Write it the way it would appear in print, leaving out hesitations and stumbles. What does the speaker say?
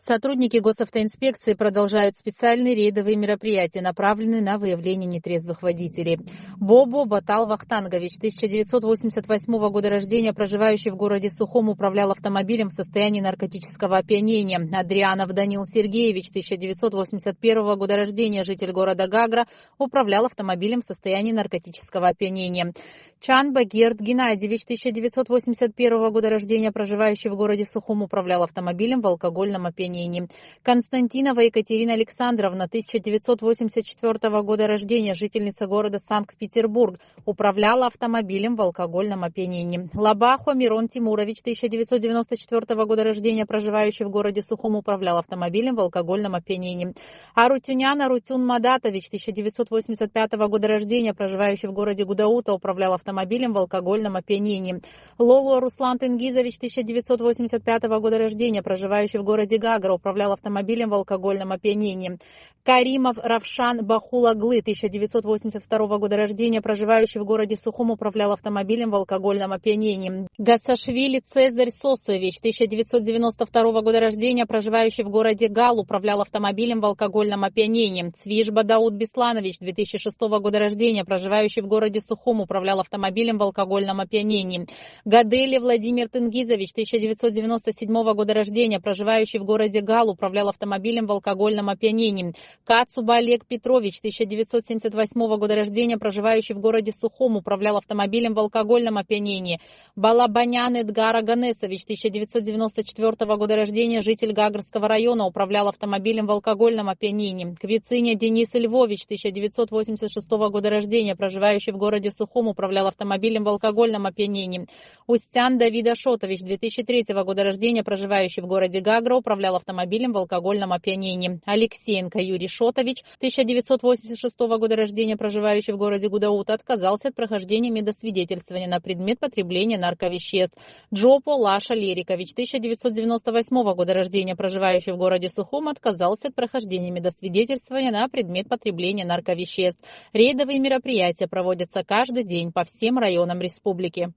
Сотрудники госавтоинспекции продолжают специальные рейдовые мероприятия, направленные на выявление нетрезвых водителей. Бобо Батал Вахтангович, 1988 года рождения, проживающий в городе Сухом, управлял автомобилем в состоянии наркотического опьянения. Адрианов Данил Сергеевич, 1981 года рождения, житель города Гагра, управлял автомобилем в состоянии наркотического опьянения. Чан Багерт Геннадьевич, 1981 года рождения, проживающий в городе Сухом, управлял автомобилем в алкогольном опьянении. Константинова Екатерина Александровна, 1984 года рождения, жительница города Санкт-Петербург, управляла автомобилем в алкогольном опьянении. Лабахо Мирон Тимурович, 1994 года рождения, проживающий в городе Сухом, управлял автомобилем в алкогольном опьянении. Арутюнян Арутюн Мадатович, 1985 года рождения, проживающий в городе Гудаута, управлял автомобилем в алкогольном опьянении. Лолу Руслан Тенгизович, 1985 года рождения, проживающий в городе Гагра, управлял автомобилем в алкогольном опьянении. Каримов Равшан Бахулаглы, 1982 года рождения, проживающий в городе Сухом, управлял автомобилем в алкогольном опьянении. Гасашвили Цезарь Сосуевич, 1992 года рождения, проживающий в городе Гал, управлял автомобилем в алкогольном опьянении. Цвижба Дауд Бесланович, 2006 года рождения, проживающий в городе Сухом, управлял автомобилем в алкогольном опьянении. Гадели Владимир Тенгизович, 1997 года рождения, проживающий в городе Гал, управлял автомобилем в алкогольном опьянении. Кацуба Олег Петрович, 1978 года рождения, проживающий в городе Сухом, управлял автомобилем в алкогольном опьянении. Балабанян Эдгар Аганесович, 1994 года рождения, житель Гагрского района, управлял автомобилем в алкогольном опьянении. Квициня Денис Львович, 1986 года рождения, проживающий в городе Сухом, управлял автомобилем в алкогольном опьянении. Устян Давид Ашотович, 2003 года рождения, проживающий в городе Гагра, управлял автомобилем в алкогольном опьянении. Алексеенко Юрий Шотович, 1986 года рождения, проживающий в городе Гудаута, отказался от прохождения медосвидетельствования на предмет потребления нарковеществ. Джопо Лаша Лерикович, 1998 года рождения, проживающий в городе Сухом, отказался от прохождения медосвидетельствования на предмет потребления нарковеществ. Рейдовые мероприятия проводятся каждый день по всем районам республики.